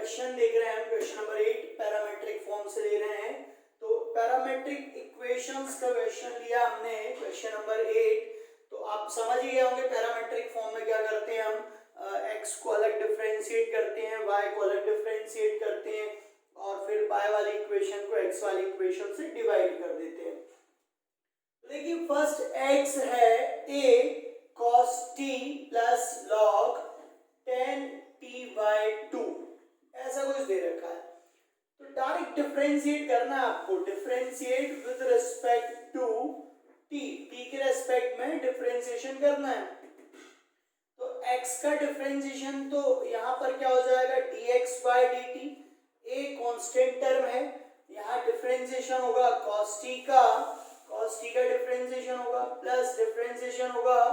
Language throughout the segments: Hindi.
क्वेश्चन देख रहे हैं हम, क्वेश्चन नंबर 8 पैरामेट्रिक फॉर्म से ले रहे हैं। तो पैरामेट्रिक इक्वेशंस का क्वेश्चन लिया हमने, क्वेश्चन नंबर 8। तो आप समझ ही गए होंगे पैरामेट्रिक फॉर्म में क्या करते हैं हम, x को अलग डिफरेंशिएट करते हैं, y को अलग डिफरेंशिएट करते हैं और फिर y वाली इक्वेशन को x वाली इक्वेशन से डिवाइड कर देते हैं। तो देखिए फर्स्ट x है a cos t plus log 10t/2, ऐसा कुछ दे रखा है। तो डायरेक्ट डिफरेंशिएट करना है आपको, differentiate with respect to t, t के रेस्पेक्ट में डिफरेंशिएशन करना है। तो x का डिफरेंशिएशन तो यहाँ पर क्या हो जाएगा, dx/dt, a कांस्टेंट टर्म है, यहाँ डिफरेंशिएशन होगा cos t का डिफरेंशिएशन होगा प्लस डिफरेंशिएशन होगा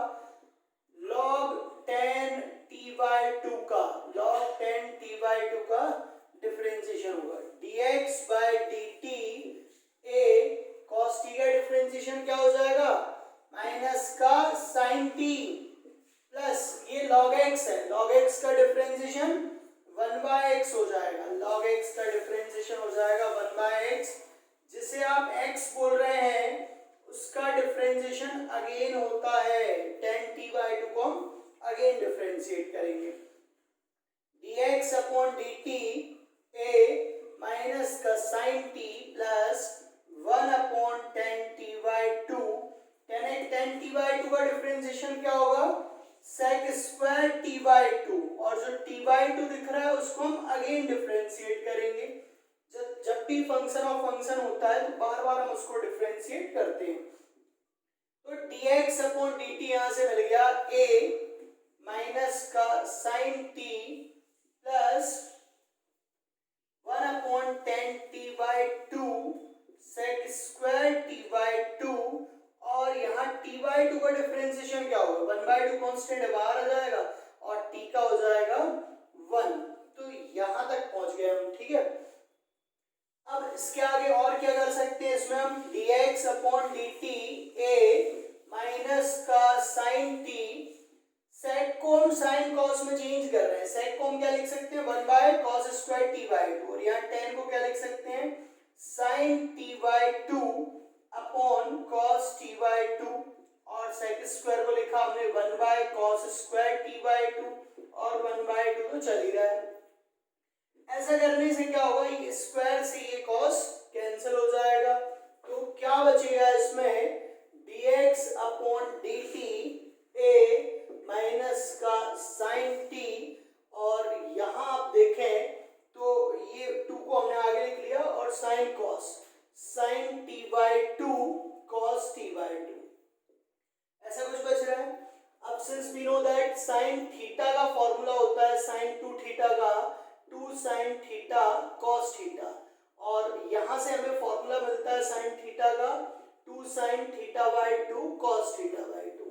log 10t/2 का, log 10t/2 का डिफरेंशिएशन होगा। dx/dt a cos t का डिफरेंशिएशन क्या हो जाएगा, माइनस का sin t प्लस ये log x है, log x का डिफरेंशिएशन 1/x हो जाएगा, log x का डिफरेंशिएशन हो जाएगा 1/x, जिसे आप x बोल रहे हैं उसका डिफरेंशिएशन अगेन होता है 10t/2 को हम अगेन डिफरेंशिएट करेंगे। dx/dt a माइनस का sin t plus 1/10t/2, 10t/2 का डिफरेंशिएशन क्या होगा, sec² t/2, और जो t/2 दिख रहा है उसको हम अगेन डिफरेंशिएट करेंगे। जब भी फंक्शन ऑफ फंक्शन होता है तो बार बार हम उसको डिफरेंशिएट करते हैं। तो dx/dt यहां से मिल गया a माइनस का sin t plus 1/10t/2 sec² t/2, और यहाँ t/2 का डिफरेंशिएशन क्या होगा, 1/2 कांस्टेंट बाहर आ जाएगा और t का हो जाएगा 1। तो यहां तक पहुंच गए हम, ठीक है। अब इसके आगे और क्या कर सकते हैं, इसमें हम dx/dt a माइनस का sin t, sec को हम sin cos में चेंज कर रहे हैं, sec को हम क्या लिख सकते हैं 1/cos² t/2, और यहाँ 10 को क्या लिख सकते हैं sin t/2 upon cos t/2, और sec² को लिखा हमने 1/cos² t/2 और 1/2 तो चल ही रहा है। ऐसा करने से क्या होगा, ये स्क्वायर से ये cos कैंसिल हो जाएगा, तो क्या बचेगा इसमें dx/dt a माइनस का sin t, और यहाँ आप देखें तो ये 2 को हमने आगे लिख लिया और sin cos, sin t/2 cos t/2, ऐसा कुछ बच रहा है। अब since we know that sin theta का फॉर्मूला होता है sin 2θ का 2 sin थीटा cos थीटा, और यहां से हमें फॉर्मूला मिलता है sin थीटा का 2 sin θ/2 cos θ/2,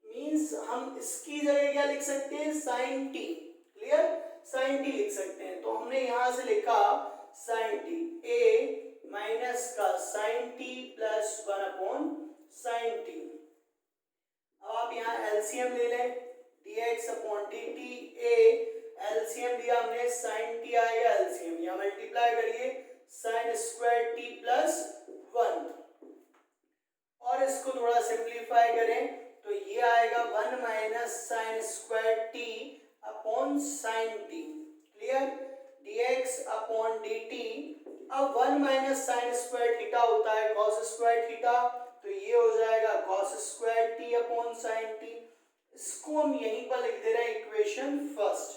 मींस हम इसकी जगह क्या लिख सकते हैं sin t, clear, sin t लिख सकते हैं। तो हमने यहां से लिखा sin t a माइनस का sin t plus 1/sin t। अब आप यहाँ एलसीएम ले लें, dx/dt a एलसीएम दिया हमने sin t आएगा, एलसीएम यहाँ मल्टीप्लाई करिए sin² t प्लस 1, और इसको थोड़ा सिंप्लीफाई करें तो ये आएगा 1 minus sin² t upon sin t, clear, dx/dt। अब 1 माइनस sin² थीटा होता है cos² थीटा, तो ये हो जाएगा cos² t upon sin t। इसको हम यहीं पर लिख दे रहे हैं इक्वेशन फर्स्ट,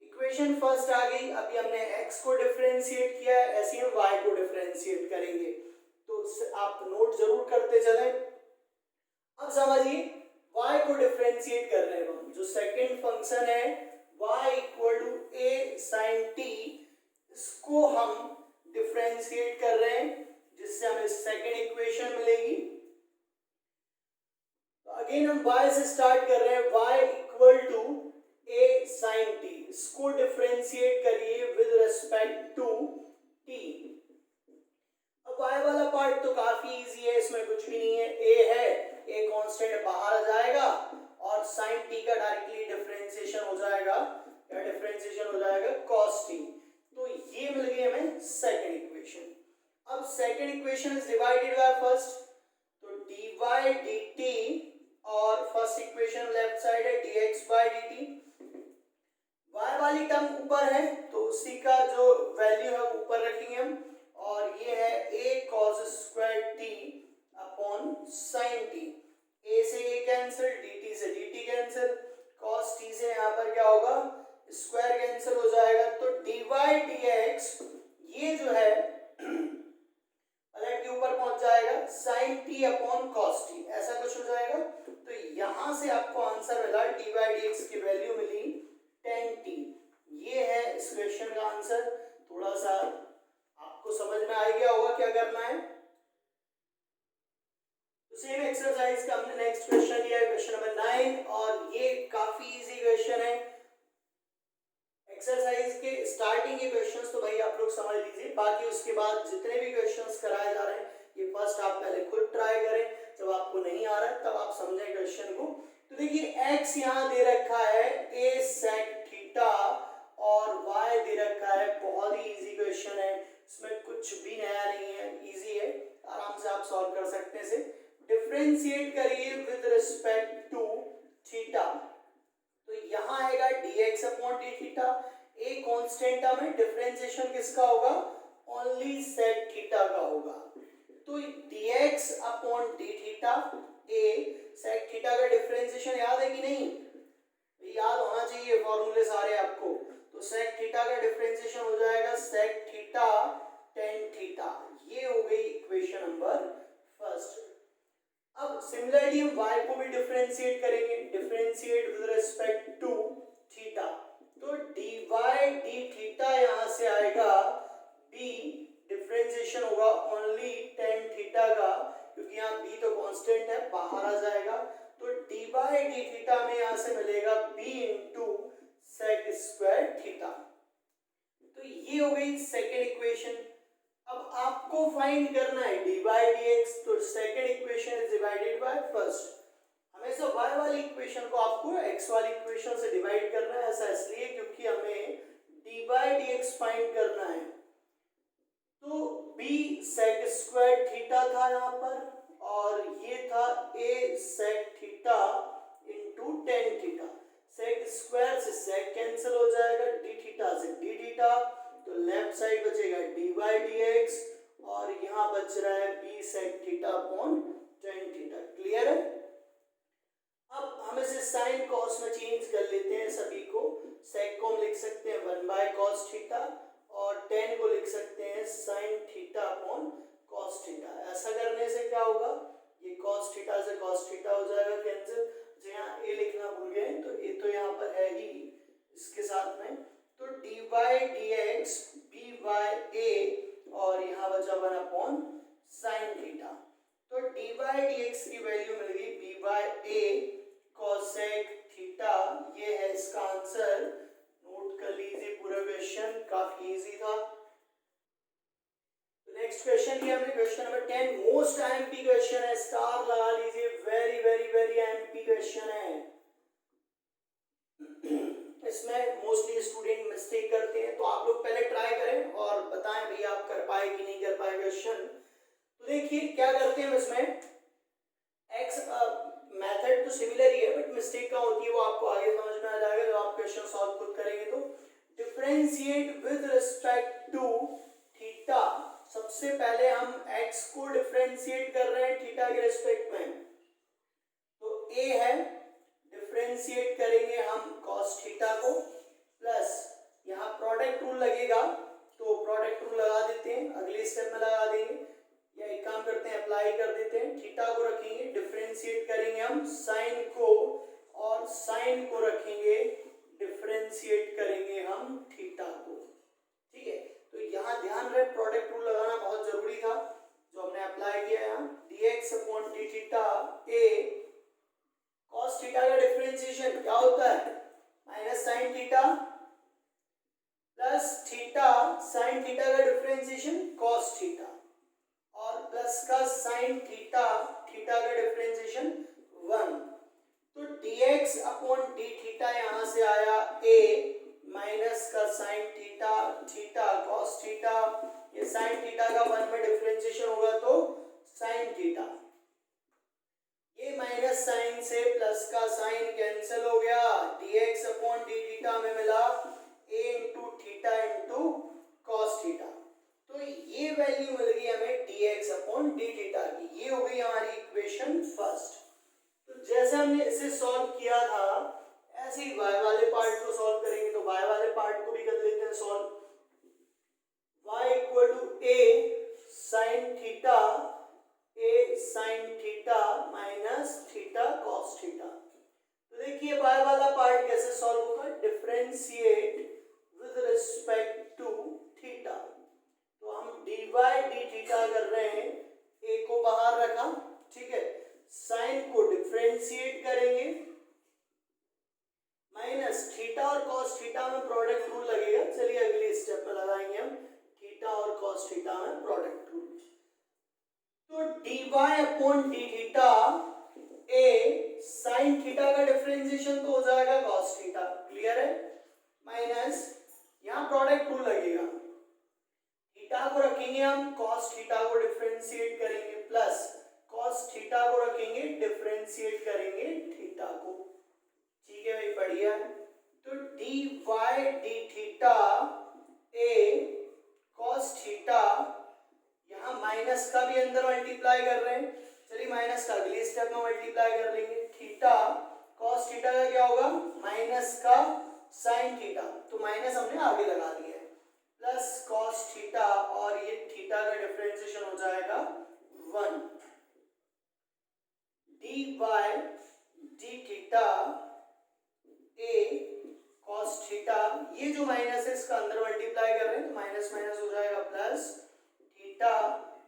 इक्वेशन फर्स्ट आ गई। अभी हमने x को डिफरेंशिएट किया है, ऐसे हम y को डिफरेंशिएट करेंगे, तो आप नोट जरूर करते चलें। अब समझिए y को डिफरेंशिएट कर रहे हैं हम, जो सेकंड फंक्शन है y equal to a sin t, इसको हम डिफरेंशिएट कर रहे हैं, जिससे हमें सेकंड इक्वेशन मिलेगी। तो अगेन हम y से स्टार्ट कर रहे हैं, y equal to a sin t, इसको डिफरेंशिएट करिए विद रिस्पेक्ट टू t। अब y वाला पार्ट तो काफी इजी है, इसमें कुछ भी नहीं है, a है, a कांस्टेंट बाहर आ जाएगा और sin t का डायरेक्टली डिफरेंशिएशन हो जाएगा, या डिफरेंशिएशन हो जाएगा cos equation is divided by first, तो dy dt और फर्स्ट इक्वेशन लेफ्ट साइड है dx by dt, y वाली टर्म ऊपर है तो उसी का जो वैल्यू है ऊपर रखेंगे हम, और ये है a cos square t upon sin t, a से a कैंसिल, dt से dt कैंसिल, cos t से यहाँ पर क्या होगा स्क्वायर कैंसिल हो जाएगा, तो dy dx ये जो है पलट के ऊपर पहुंच जाएगा sin t upon cos t, ऐसा कुछ हो जाएगा। तो यहां से आपको आंसर मिला dy dx की वैल्यू मिली tan t, ये है इस क्वेश्चन का आंसर। थोड़ा सा आपको समझ में आ गया होगा क्या करना है। तो सेम एक्सरसाइज का हमने नेक्स्ट क्वेश्चन लिया है, क्वेश्चन नंबर 9, और ये काफी इजी क्वेश्चन है। एक्सरसाइज के स्टार्टिंग के क्वेश्चंस तो भाई आप लोग समझ लीजिए, बाकी उसके बाद जितने भी क्वेश्चंस कराए जा रहे हैं ये फर्स्ट आप पहले खुद ट्राई करें, जब आपको नहीं आ रहा है तब आप समझें क्वेश्चन को। तो देखिए x यहाँ दे रखा है a sec थीटा और y दे रखा है, बहुत ही इजी क्वेश्चन है, इसमें कुछ भी नया नहीं है, इजी है, आराम से आप सॉल्व कर सकते हैं। इसे डिफरेंशिएट करिए विद रिस्पेक्ट टू थीटा, तो यहाँ आएगा dx upon d theta, a constant term है, डिफरेंशिएशन किसका होगा ओनली सेक थीटा का होगा, तो dx upon d theta a sec theta का डिफरेंशिएशन याद है कि नहीं, याद होना चाहिए फॉर्मूले सारे आपको। तो सेक थीटा का डिफरेंशिएशन हो जाएगा सेक थीटा टेन थीटा, ये हो गई इक्वेशन नंबर फर्स्ट। अब सिमिलरली हम y को भी डिफरेंशिएट करेंगे, differentiate with respect to theta, तो dy d थीटा यहां से आएगा b, डिफरेंशिएशन होगा ओनली tan थीटा का, क्योंकि यहाँ b तो कांस्टेंट है बाहर आ जाएगा, तो dy d थीटा में यहां से मिलेगा b into sec square theta, तो ये हो गई सेकेंड इक्वेशन। अब आपको फाइंड करना है dy dx, तो second equation is divided by first, हमेशा y वाली इक्वेशन को आपको x वाली इक्वेशन से डिवाइड करना है, ऐसा इसलिए क्योंकि हमें dy dx फाइंड करना है। तो b sec स्क्वायर थीटा था यहाँ पर, और ये था a sec theta into tan theta, sec square से sec कैंसिल हो जाएगा, d थीटा से d थीटा, तो लेफ्ट साइड बचेगा dy dx, और यहाँ बच रहा है b sec theta upon tan theta, clear है। अब हम इसे साइन कॉस में चेंज कर लेते हैं सभी को, sec को हम लिख सकते हैं 1 बाय cos थीटा, और tan को लिख सकते हैं sin theta upon cos theta. ऐसा करने से क्या होगा, ये cos थीटा से cos थीटा हो जाएगा कैंसिल, जो यहाँ a लिखना भूल गए तो a तो यहाँ पर है ही इसके साथ में, तो dy dx b by a, और यहाँ बचा 1 अपॉन sin थीटा, तो dy dx की वैल्यू मिल गई b by a cosec theta, ये है इसका आंसर। नोट कर लीजिए पूरा क्वेश्चन, काफी इजी था। नेक्स्ट क्वेश्चन लिया हमने, question number 10, most IMP question है, स्टार लगा लीजिए, very very very IMP question है। इसमें मोस्टली स्टूडेंट मिस्टेक करते हैं, तो आप लोग पहले ट्राई करें और बताएं भैया आप कर पाए कि नहीं कर पाए क्वेश्चन। तो देखिए क्या करते हैं इसमें, एक्स मेथड तो सिमिलर ही है बट मिस्टेक क्या होती है वो आपको आगे समझ में आ जाएगा जब आप क्वेश्चन सॉल्व खुद करेंगे। तो differentiate with respect to theta, सबसे पहले हम x को डिफरेंशिएट कर रहे हैं थीटा के रिस्पेक्ट में, तो a है, डिफरेंशिएट करेंगे हम cos थीटा को, प्लस यहाँ प्रोडक्ट रूल लगेगा, तो प्रोडक्ट रूल लगा देते हैं, अगले स्टेप में लगा देंगे, या एक काम करते हैं अप्लाई कर देते हैं, थीटा को रखेंगे, डिफरेंशिएट करेंगे हम साइन को, और साइन को रखेंगे, डिफरेंशिएट करेंगे हम थीटा को, ठीक है। तो यहाँ ध्यान रहे प्रोडक्ट रूल लगाना बहुत जरूरी था, जो हमने अप्लाई किया यहाँ, dx upon d theta a cos theta का डिफरेंशिएशन क्या होता है minus sine theta, plus theta sine theta का डिफरेंशिएशन cos थीटा, और प्लस का साइन थीटा थीटा का डिफरेंशिएशन 1, तो dx अपॉन डी थीटा यहाँ से आया a माइनस का sine theta, theta cos theta, ये साइन थीटा का 1 में डिफरेंशिएशन होगा तो साइन थीटा, ये माइनस साइन से प्लस का साइन कैंसिल हो गया, dx अपॉन डी थीटा में मिला a into theta into cos theta. तो ये वैल्यू मिल गई हमें dx अपॉन डी थीटा की, ये हो गई हमारी इक्वेशन फर्स्ट। तो जैसे हमने इसे सॉल्व किया था ऐसे ही y वाले पार्ट को सॉल्व करेंगे, तो y वाले पार्ट को भी कर लेते हैं solve. y equal to a sine theta, a sine theta minus theta cos theta. तो देखिए y वाला पार्ट कैसे सॉल्व होगा, differentiate with respect to theta. तो हम dy डी थीटा कर रहे हैं, a को बाहर रखा, ठीक है, साइन को डिफरेंशिएट करेंगे, माइनस थीटा और कॉस थीटा में प्रोडक्ट रूल लगेगा। चलिए अगले स्टेप पे लगाएंगे हम थीटा और कॉस थीटा में प्रोडक्ट रूल। तो dy upon d theta a sine theta का डिफरेंशिएशन तो हो जाएगा कॉस थीटा, क्लियर है, माइनस यहाँ प्रोडक्ट रूल लगेगा, थीटा को रखेंगे हम, कॉस थीटा को डिफरेंशिएट करेंगे, प्लस कॉस थीटा को रखेंगे, डिफरेंशिएट करेंगे थीटा को, ठीक है भाई, बढ़िया है। तो dy D theta a cos theta, यहाँ माइनस का भी अंदर मल्टीप्लाई कर रहे हैं, चलिए माइनस का अगले स्टेप में मल्टीप्लाई कर लेंगे, थीटा cos थीटा का क्या होगा, माइनस का साइन थीटा, तो माइनस हमने आगे लगा दिया है, प्लस cos थीटा, और ये थीटा का डिफरेंशिएशन हो जाएगा 1, dy D theta a cos theta, ये जो माइनस है इसका अंदर मल्टीप्लाई कर रहे हैं तो माइनस माइनस हो जाएगा प्लस थीटा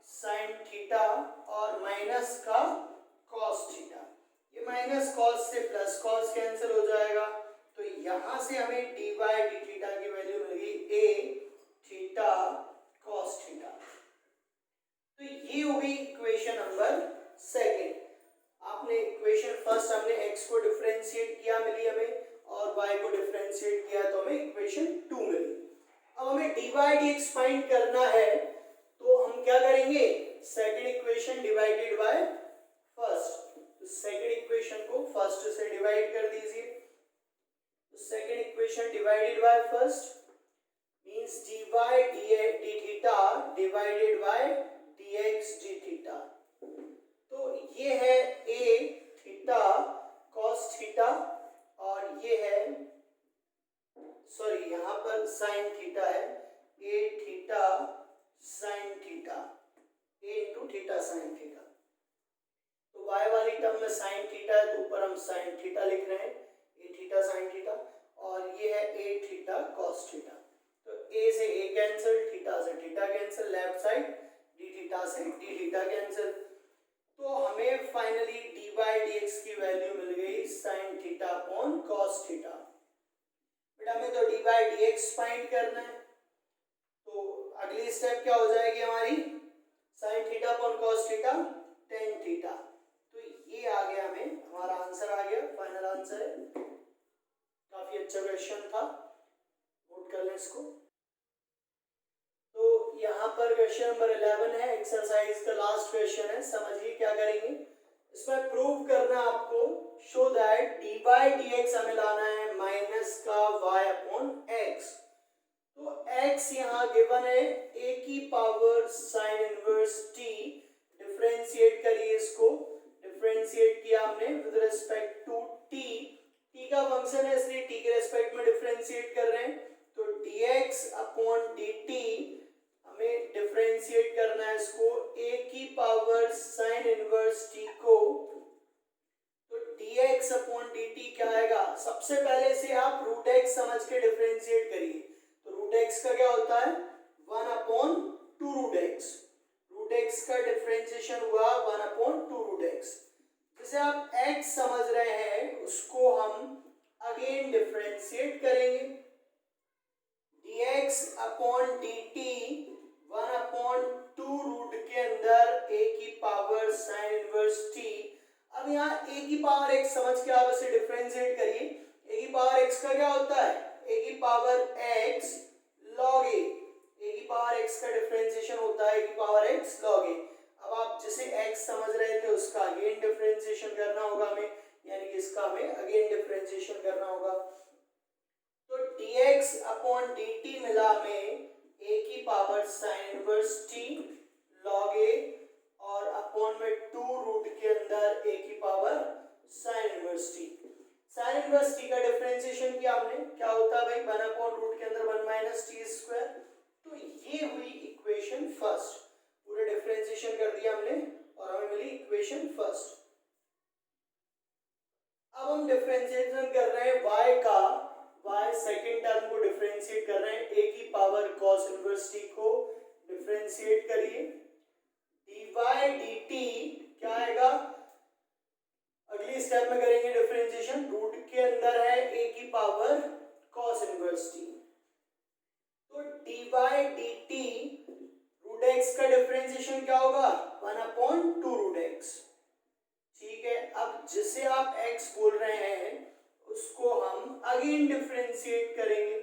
साइन थीटा और माइनस का cos थीटा, ये माइनस cos से प्लस cos कैंसिल हो जाएगा, तो यहां से हमें dy डी थीटा की वैल्यू मिल गई a थीटा cos थीटा। तो ये हो गई इक्वेशन नंबर सेकंड। आपने इक्वेशन फर्स्ट हमने x को डिफरेंशिएट किया, मिली हमें, और y को डिफरेंशिएट किया तो हमें इक्वेशन 2 मिली। अब हमें dy dx फाइंड करना है, तो हम क्या करेंगे, second equation divided by first, तो सेकंड इक्वेशन को फर्स्ट से डिवाइड कर दीजिए, तो second equation divided by first means dy D theta divided by dx D theta. तो ये है a थीटा cos थीटा, और ये है, सॉरी यहाँ पर साइन थीटा है, a theta sine theta, a into theta sine theta. तो y वाली टर्म में साइन थीटा है तो ऊपर हम साइन थीटा लिख रहे हैं, a थीटा साइन थीटा, और ये है a थीटा cos थीटा। तो a से a कैंसिल, थीटा से theta cancel, left side d theta से d थीटा कैंसिल, तो हमें फाइनली dy dx की वैल्यू मिल गई sin theta upon cos theta. बेटा हमें तो dy dx फाइंड करना है, तो अगली स्टेप क्या हो जाएगी हमारी, sin theta upon cos theta tan theta. तो ये आ गया, हमें हमारा आंसर आ गया, फाइनल आंसर है। काफी अच्छा क्वेश्चन था, नोट कर लें इसको। तो यहाँ पर क्वेश्चन नंबर 11 है, एक्सरसाइज का लास्ट क्वेश्चन है, समझिए क्या करेंगे। इसमें प्रूव करना आपको, शो दैट dy dx हमें लाना है माइनस का y अपॉन x। तो x यहाँ गिवन है a की power sine inverse t, differentiate करिए इसको, डिफरेंशिएट किया हमने with respect to t, t का फंक्शन है इसलिए t के रिस्पेक्ट में डिफरेंशिएट कर रहे हैं, तो dx अपॉन dt हमें डिफरेंशिएट करना है इसको a की पावर साइन इनवर्स t को, तो dx अपॉन dt क्या आएगा, सबसे पहले से आप रूट x समझ के डिफरेंशिएट करिए, तो रूट x का क्या होता है 1 upon 2 root x, root x का डिफरेंशिएशन हुआ 1 अपॉन 2 रूट x, जिसे आप x समझ रहे हैं उसको हम अगेन डिफरेंशिएट करेंगे, dx upon dt 1 upon 2 root के अंदर a की पावर साइन इनवर्स t। अब यहाँ a की पावर x समझ के आप इसे डिफरेंशिएट करिए, a की पावर x का क्या होता है ए की पावर x log a, ए की पावर x का डिफरेंशिएशन होता है ए की पावर x log a। अब आप जिसे x समझ रहे थे उसका अगेन डिफरेंशिएशन करना होगा हमें, यानी कि इसका हमें अगेन डिफरेंशिएशन करना होगा। तो dx अपॉन dt मिला हमें a की power sine inverse t log a और अपॉन में 2 रूट के अंदर a की power sine inverse t। Sign inverse t का डिफरेंशिएशन किया हमने, क्या होता है भाई 1 अपॉन रूट के अंदर 1 माइनस टी स्क्वायर। तो ये हुई इक्वेशन फर्स्ट, पूरे डिफरेंशिएशन कर दिया हमने और हमें मिली इक्वेशन फर्स्ट। अब हम डिफरेंशिएशन कर रहे हैं y का, y सेकंड टर्म को डिफरेंशिएट कर रहे हैं, a की पावर cos इनवर्स t को डिफरेंशिएट करिए, dy dt क्या आएगा, अगली स्टेप में करेंगे डिफरेंशिएशन, रूट के अंदर है a की पावर cos इनवर्स t, तो dy dt रूट x का डिफरेंशिएशन क्या होगा 1 अपॉन 2 रूट x। ठीक है, अब जिसे आप x बोल रहे हैं उसको हम अगेन डिफरेंशिएट करेंगे।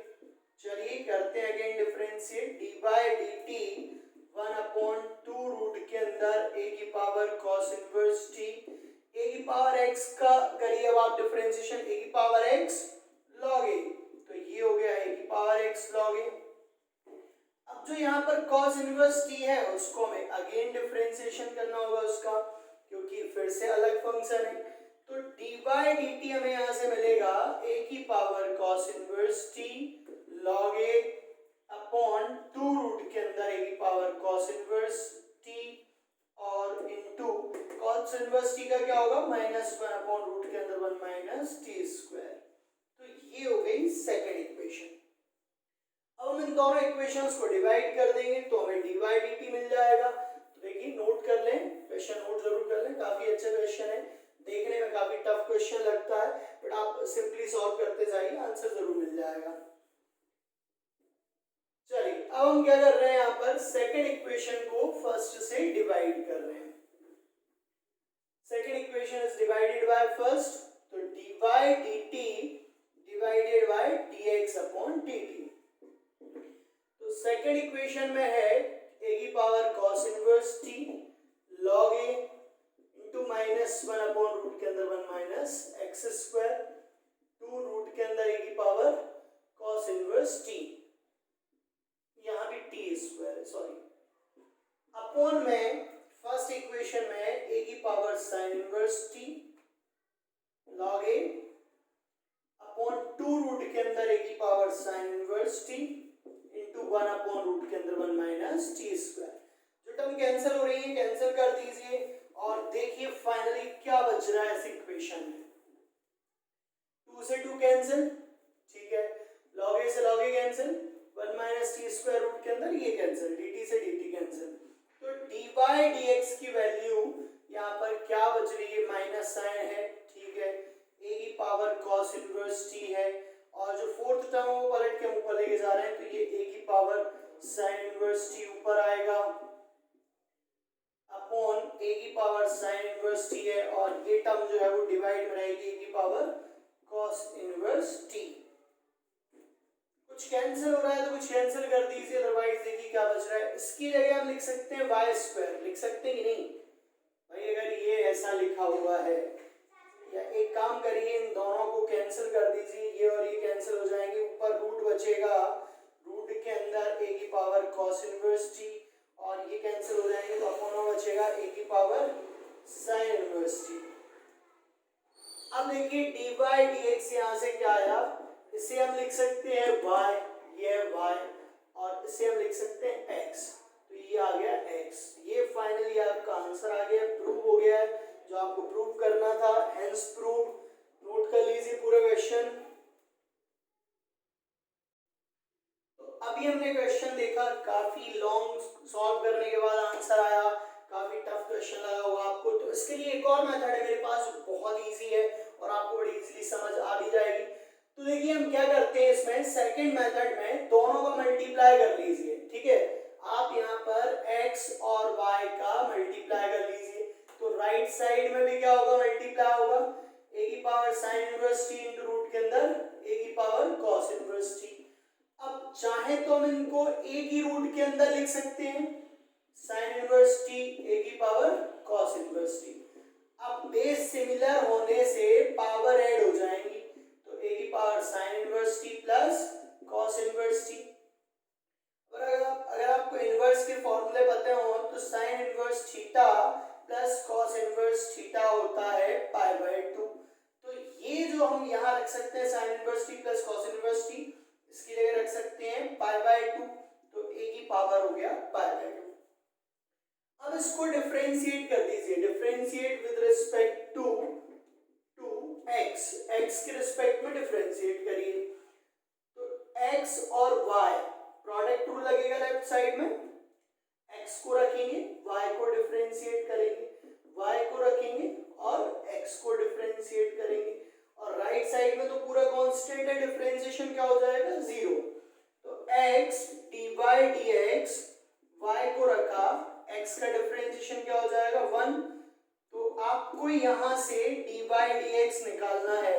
चलिए करते हैं again differentiate, dy dt 1 upon 2 root के अंदर a की power cos inverse t, a की पावर x का करिए अब आप डिफरेंशिएशन, a की पावर x log a, तो ये हो गया a की पावर x log a। अब जो यहाँ पर cos इनवर्स t है उसको हमें अगेन डिफरेंशिएशन करना होगा उसका, क्योंकि फिर से अलग फंक्शन है। तो dy dt हमें यहाँ से मिलेगा a की power cos inverse t log a upon 2 root के अंदर a की पावर cos इनवर्स t और इनटू cos इनवर्स t का क्या होगा -1 अपॉन रूट के अंदर 1 माइनस टी स्क्वायर। तो ये हो गई सेकंड इक्वेशन। अब हम इन दोनों इक्वेशंस को डिवाइड कर देंगे तो हमें dy dt मिल जाएगा। तो देखिए नोट कर लें, क्वेश्चन नोट जरूर कर लें, काफी अच्छा क्वेश्चन है, देखने में काफी टफ क्वेश्चन लगता है बट आप सिंपली सॉल्व करते जाइए, आंसर जरूर मिल जाएगा। चलिए अब हम क्या कर रहे हैं, यहाँ पर सेकंड इक्वेशन को फर्स्ट से डिवाइड कर रहे हैं। Second equation is divided by first, तो dy dt divided by dx upon dt। तो सेकंड इक्वेशन में है a की power cos inverse t log a into -1 upon root के अंदर 1 माइनस x स्क्वायर 2 रूट के अंदर a की पावर cos इनवर्स t, यहाँ भी t स्क्वायर है सॉरी, अपॉन में फर्स्ट इक्वेशन में a की power sin inverse t log a upon 2 root के अंदर a की power sin inverse t into 1 upon root के अंदर 1 माइनस टी स्क्वायर। जो टर्म कैंसिल हो रही है कैंसिल कर दीजिए और देखिए फाइनली क्या बच रहा है इस इक्वेशन में, 2 से 2 कैंसिल, ठीक है, log a से log a cancel, 1 minus T square root के अंदर ये कैंसिल, dt से dt कैंसिल, तो dy dx की वैल्यू यहाँ पर क्या बच रही है, माइनस साइन है, ठीक है, a की पावर cos इनवर्स t है और जो फोर्थ टर्म है वो पलट के ऊपर लेके जा रहे हैं तो ये a की पावर sin इनवर्स t ऊपर आएगा अपॉन a की पावर sin इनवर्स t है और ये टर्म जो है वो डिवाइड में रहेगी a की पावर cos इनवर्स t। कुछ कैंसिल हो रहा है तो कुछ कैंसिल कर दीजिए, अदरवाइज देखिए क्या बच रहा है, इसकी जगह हम लिख सकते हैं y स्क्वायर, लिख सकते हैं कि नहीं भाई, अगर ये ऐसा लिखा हुआ है, या एक काम करिए इन दोनों को कैंसिल कर दीजिए, ये और ये कैंसिल हो जाएंगे, ऊपर रूट बचेगा, रूट के अंदर a की पावर cos इनवर्स t और ये कैंसिल हो जाएंगे तो अपॉन बचेगा a की पावर sin इनवर्स t। अब देखिए dy dx यहाँ से क्या आया, इसे हम लिख सकते हैं y, ये y और इसे हम लिख सकते हैं x, तो ये आ गया x, ये फाइनली आपका आंसर आ गया, प्रूव हो गया है जो आपको प्रूव करना था, हेंस प्रूव। नोट कर लीजिए पूरा क्वेश्चन। तो अभी हमने क्वेश्चन देखा, काफी लॉन्ग सॉल्व करने के बाद आंसर आया, काफी टफ क्वेश्चन लगा होगा आपको, तो इसके लिए एक और मेथड है मेरे पास, बहुत इजी है और आपको बड़ी इजीली समझ आ भी जाएगी। तो देखिए हम क्या करते हैं, इसमें सेकंड मेथड में दोनों का मल्टीप्लाई कर लीजिए, ठीक है, आप यहाँ पर x और y का मल्टीप्लाई कर लीजिए, तो राइट साइड में भी क्या होगा, मल्टीप्लाई होगा, a की power sin inverse t into root के अंदर a की पावर cos इनवर्स t चाहे तो हम इनको ए की रूट के अंदर लिख सकते हैं, साइन इनवर्स टी ए की पावर कॉस इनवर्स टी। अब बेस सिमिलर होने से पावर ऐड हो जाएंगी, तो ए की power sine inverse T plus cos inverse T. और अगर आपको इनवर्स के फॉर्मूले पते हो तो sine inverse theta plus cos inverse theta होता है पाई बाय 2। तो ये जो हम यहाँ रख सकते हैं sine inverse T plus cos inverse T, इसकी जगह रख सकते हैं पाई बाय 2, तो ए की पावर हो गया पाई बाय 2। अब इसको डिफरेंशिएट कर दीजिए, differentiate with respect to X, X के रिस्पेक्ट में डिफरेंशिएट करिए, तो एक्स और वाई प्रोडक्ट रूल लगेगा लेफ्ट साइड में, x को रखेंगे y को डिफरेंशिएट करेंगे, y को रखेंगे और x को डिफरेंशिएट करेंगे, और राइट साइड में तो पूरा कांस्टेंट है, डिफरेंशिएशन क्या हो जाएगा 0, तो x dy dx, y को रखा, x का डिफरेंशिएशन क्या हो जाएगा 1, तो आपको यहां से dy dx निकालना है,